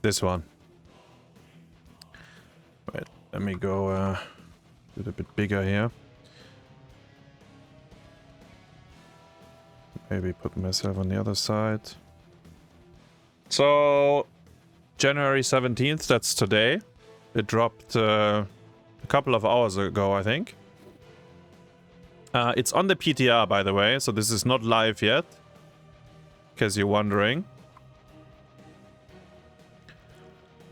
This one. Wait, let me go a little bit bigger here. Maybe put myself on the other side. So, January 17th, that's today. It dropped a couple of hours ago, I think. It's on the PTR, by the way, so this is not live yet. In case you're wondering.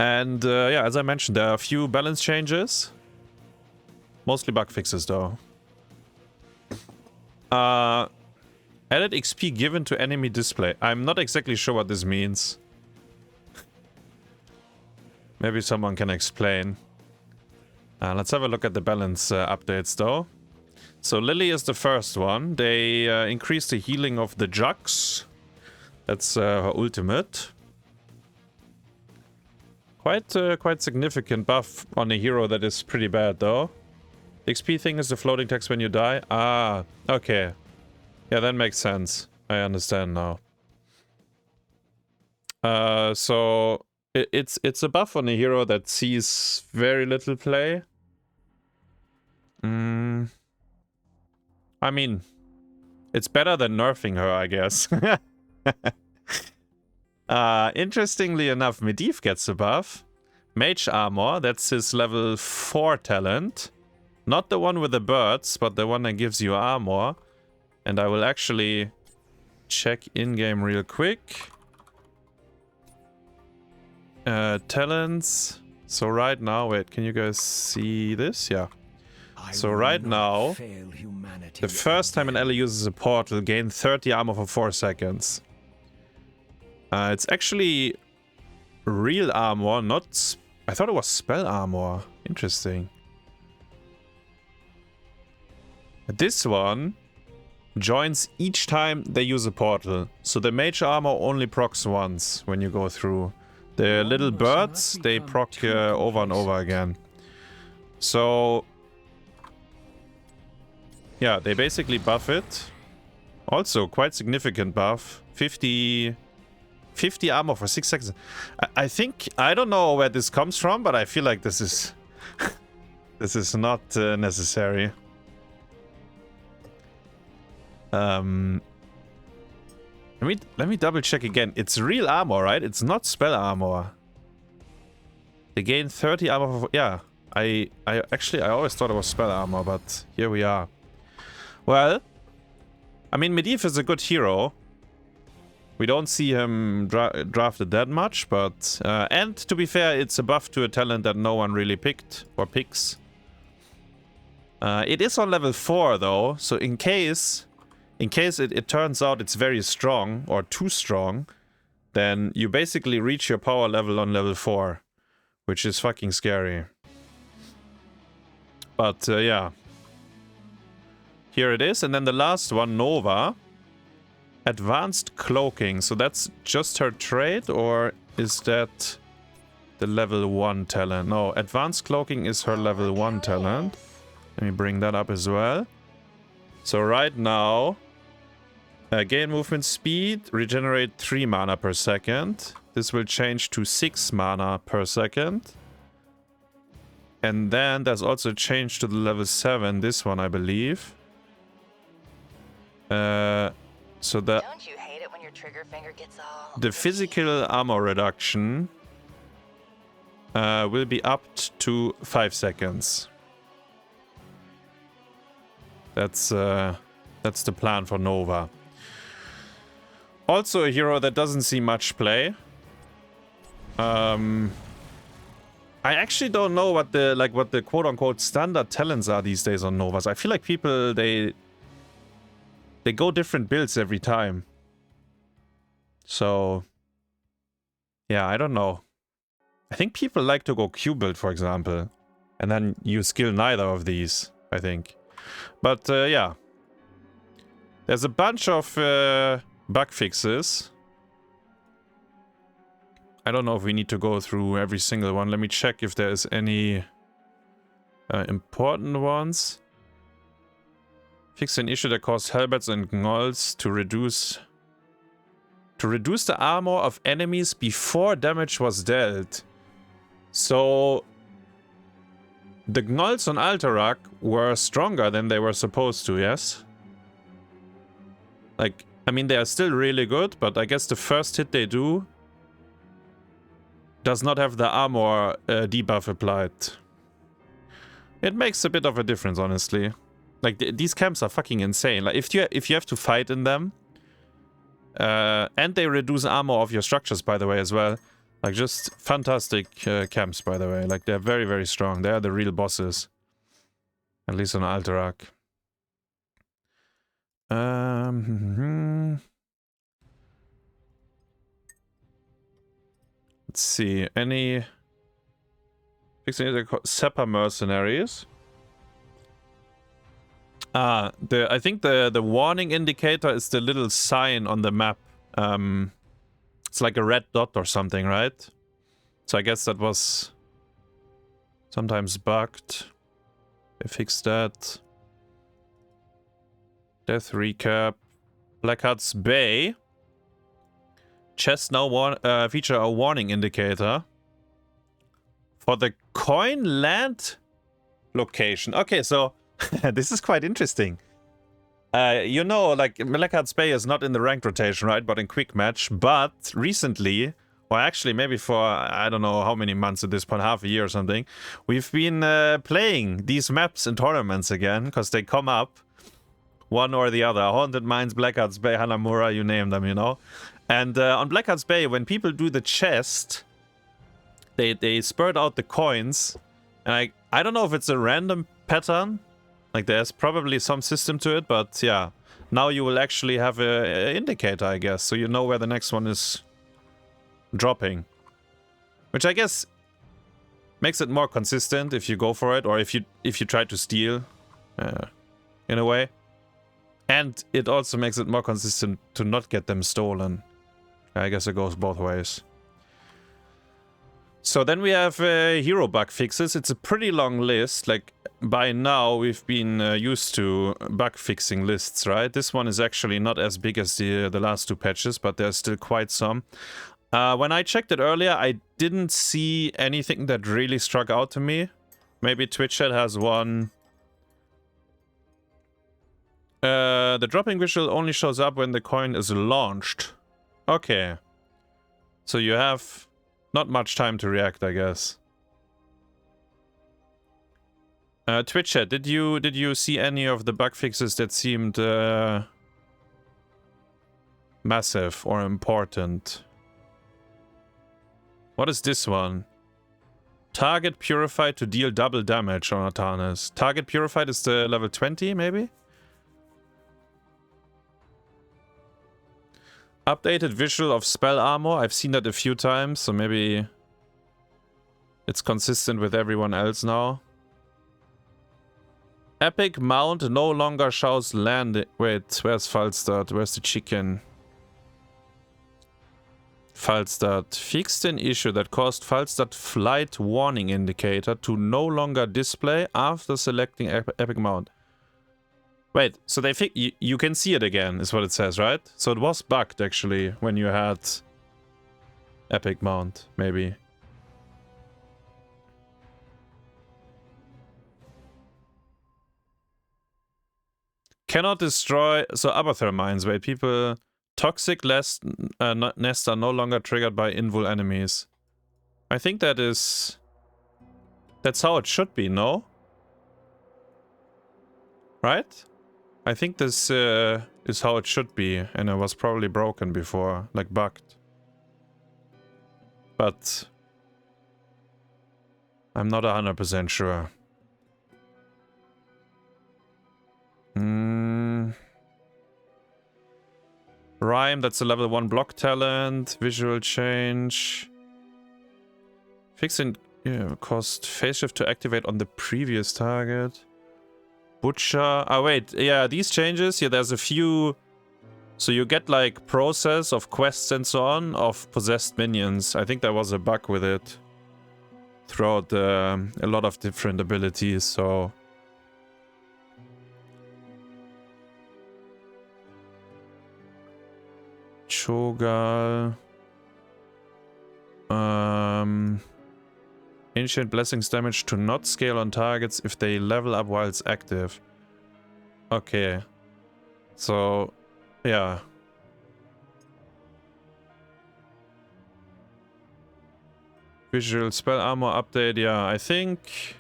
And yeah, as I mentioned, there are a few balance changes. Mostly bug fixes, though. Added XP given to enemy display. I'm not exactly sure what this means. Maybe someone can explain. Let's have a look at the balance updates, though. So Lily is the first one. They increased the healing of the jugs. That's her ultimate. Quite significant buff on a hero that is pretty bad, though. The XP thing is the floating text when you die. Ah, okay. Yeah, that makes sense. I understand now. So it's a buff on a hero that sees very little play. I mean, it's better than nerfing her, I guess. Interestingly enough, Medivh gets a buff. Mage Armor, that's his level 4 talent. Not the one with the birds, but the one that gives you armor. And I will actually check in-game real quick. Talents. So right now, wait, can you guys see this? Yeah. So right now, the first time an ally uses a portal, gain 30 armor for 4 seconds. It's actually real armor, not... I thought it was spell armor. Interesting. This one joins each time they use a portal. So the mage armor only procs once when you go through. The little birds, they proc over and over again. So... yeah, they basically buff it. Also, quite significant buff. 50 armor for 6 seconds. I think... I don't know where this comes from, but I feel like this is... this is not necessary. Let me double check again. It's real armor, right? It's not spell armor. They gain 30 armor for... yeah. I always thought it was spell armor, but here we are. Well, I mean, Medivh is a good hero. We don't see him drafted that much, but... and to be fair, it's a buff to a talent that no one really picked or picks. It is on level 4, though, so in case it turns out it's very strong, or too strong, then you basically reach your power level on level 4, which is fucking scary. But, yeah. Here it is, and then the last one, Nova. Advanced Cloaking, so that's just her trait, or is that the level 1 talent? No, Advanced Cloaking is her level 1 talent. Let me bring that up as well. So right now, gain movement speed, regenerate 3 mana per second. This will change to 6 mana per second. And then there's also a change to the level 7, this one I believe. So that Don't you hate it when your trigger finger gets all the physical armor reduction will be up to 5 seconds. That's the plan for Nova. Also a hero that doesn't see much play. I actually don't know what the quote-unquote standard talents are these days on Novas. I feel like people they go different builds every time. So yeah, I don't know. I think people like to go Q build, for example, and then you skill neither of these, I think. But yeah, there's a bunch of bug fixes. I don't know if we need to go through every single one. Let me check if there's any important ones. Fix an issue that caused Hellbats and Gnolls to reduce to reduce the armor of enemies before damage was dealt. So the gnolls on Alterac were stronger than they were supposed to, yes? Like, I mean, they are still really good, but I guess the first hit they do does not have the armor debuff applied. It makes a bit of a difference, honestly. Like, these camps are fucking insane. Like, if you have to fight in them, and they reduce armor of your structures, by the way, as well. Like, just fantastic camps, by the way. Like, they're very, very strong. They are the real bosses. At least on Alterac. Let's see. Any... Fixing Seppa mercenaries. I think the warning indicator is the little sign on the map. It's like a red dot or something, right? So I guess that was sometimes bugged. They fixed that. Death recap. Blackheart's Bay. Chests now feature a warning indicator for the coin land location. Okay, so this is quite interesting. You know, like, Blackheart's Bay is not in the ranked rotation, right? But in quick match. But recently, or actually maybe for, I don't know how many months at this point, half a year or something, we've been playing these maps in tournaments again, because they come up, one or the other. Haunted Mines, Blackheart's Bay, Hanamura, you name them, you know? And on Blackheart's Bay, when people do the chest, they spurt out the coins, and I don't know if it's a random pattern. Like, there's probably some system to it, but yeah. Now you will actually have a indicator, I guess, so you know where the next one is dropping. Which I guess makes it more consistent if you go for it, or if you try to steal, in a way. And it also makes it more consistent to not get them stolen. I guess it goes both ways. So then we have hero bug fixes. It's a pretty long list. Like, by now we've been used to bug fixing lists, right? This one is actually not as big as the last two patches, but there's still quite some. When I checked it earlier, I didn't see anything that really struck out to me. Maybe Twitch chat has one. The dropping visual only shows up when the coin is launched. Okay. So you have not much time to react, I guess. Twitch chat, did you see any of the bug fixes that seemed massive or important? What is this one? Target purified to deal double damage on Atanas. Target purified is the level 20, maybe? Updated visual of spell armor. I've seen that a few times, so maybe it's consistent with everyone else now. Epic mount no longer shows land. Wait, where's Falstad? Where's the chicken? Falstad. Fixed an issue that caused Falstad flight warning indicator to no longer display after selecting epic mount. Wait, so they you can see it again, is what it says, right? So it was bugged, actually, when you had epic mount, maybe. Cannot destroy... So Abathur mines, wait, people... Toxic nests are no longer triggered by invul enemies. I think that is... That's how it should be, no? Right? I think this is how it should be, and it was probably broken before, like bugged. But I'm not 100% sure. Rhyme, that's a level 1 block talent. Visual change. Fixing cost phase shift to activate on the previous target. Butcher. Oh wait, yeah, these changes, yeah, there's a few. So you get like process of quests and so on of possessed minions. I think there was a bug with it throughout a lot of different abilities, so. Shogal. Ancient Blessings damage to not scale on targets if they level up while it's active. Okay. So, yeah. Visual spell armor update, yeah, I think...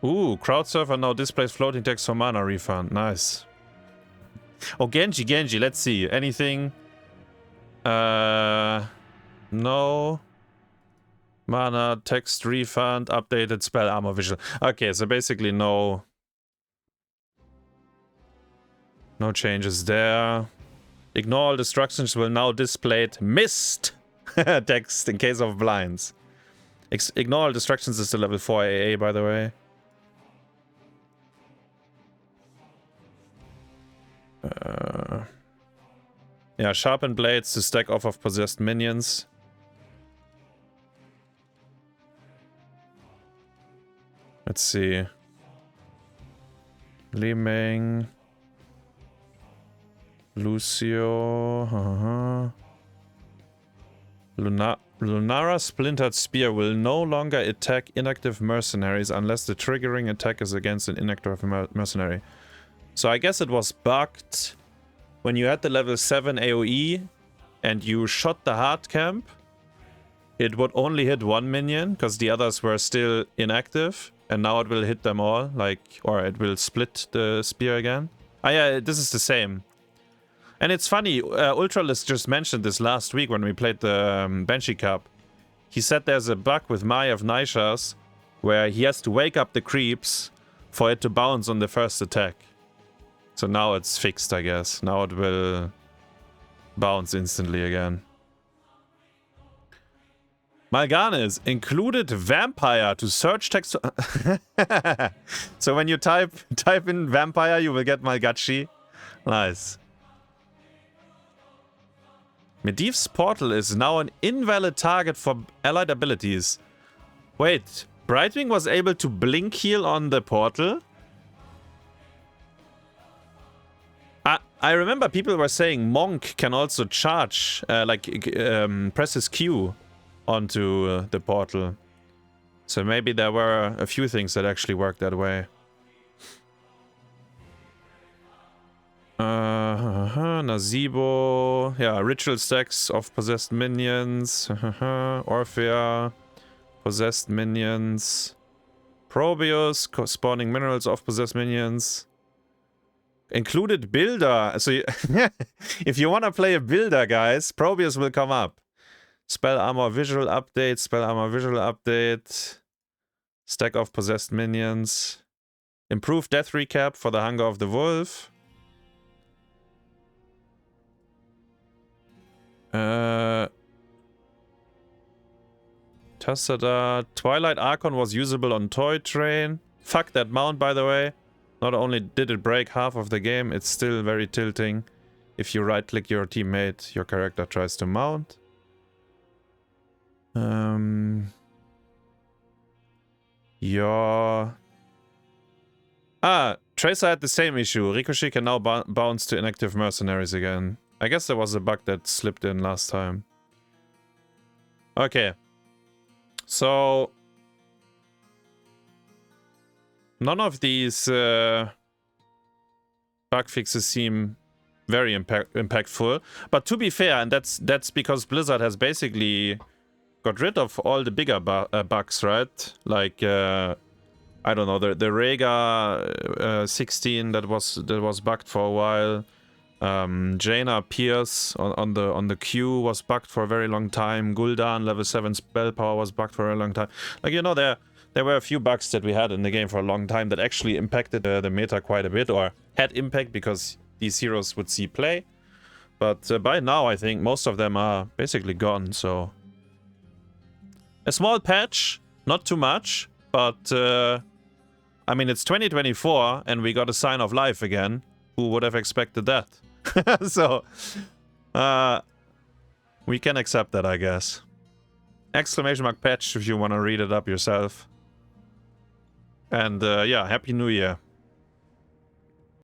Ooh, Crowd Surfer now displays floating text for mana refund. Nice. Oh, Genji, let's see. Anything? No. Mana, text refund, updated spell armor visual. Okay, so basically no changes there. Ignore all destructions will now display missed text in case of blinds. Ignore all destructions is the level 4 AA, by the way. Yeah, sharpen blades to stack off of possessed minions. Let's see. Li Ming. Lucio. Lunara Splintered Spear will no longer attack inactive mercenaries unless the triggering attack is against an inactive mercenary. So I guess it was bugged when you had the level 7 AoE and you shot the hard camp. It would only hit one minion because the others were still inactive, and now it will hit them all, like, or it will split the spear again. Ah, yeah, this is the same. And it's funny, Ultralist just mentioned this last week when we played the Banshee Cup. He said there's a bug with Mai of Naishas where he has to wake up the creeps for it to bounce on the first attack. So now it's fixed, I guess. Now it will bounce instantly again. Malganis included vampire to search text. So when you type in vampire, you will get Malgachi. Nice. Medivh's portal is now an invalid target for allied abilities. Wait, Brightwing was able to blink heal on the portal? I remember people were saying Monk can also charge, press his Q onto the portal. So maybe there were a few things that actually worked that way. Nazeebo. Yeah, ritual stacks of possessed minions. Orphea. Possessed minions. Probius. Spawning minerals of possessed minions. Included builder. So if you want to play a builder, guys, Probius will come up. Spell armor visual update. Spell armor visual update. Stack of possessed minions. Improved death recap for the Hunger of the Wolf. Tassada. Twilight Archon was usable on Toy Train. Fuck that mount, by the way. Not only did it break half of the game, it's still very tilting. If you right-click your teammate, your character tries to mount. Tracer had the same issue. Ricochet can now bounce to inactive mercenaries again. I guess there was a bug that slipped in last time. Okay. So... none of these bug fixes seem very impactful. But to be fair, and that's because Blizzard has basically got rid of all the bigger bugs, right? Like, I don't know, the Rega 16 that was bugged for a while. Jaina Pierce on the Q was bugged for a very long time. Gul'dan level 7 spell power was bugged for a long time. Like, you know, there were a few bugs that we had in the game for a long time that actually impacted the meta quite a bit, or had impact because these heroes would see play. But by now, I think most of them are basically gone, so... a small patch, not too much, but... I mean, it's 2024, and we got a sign of life again. Who would have expected that? So... we can accept that, I guess. Exclamation mark patch if you want to read it up yourself. And yeah, Happy New Year.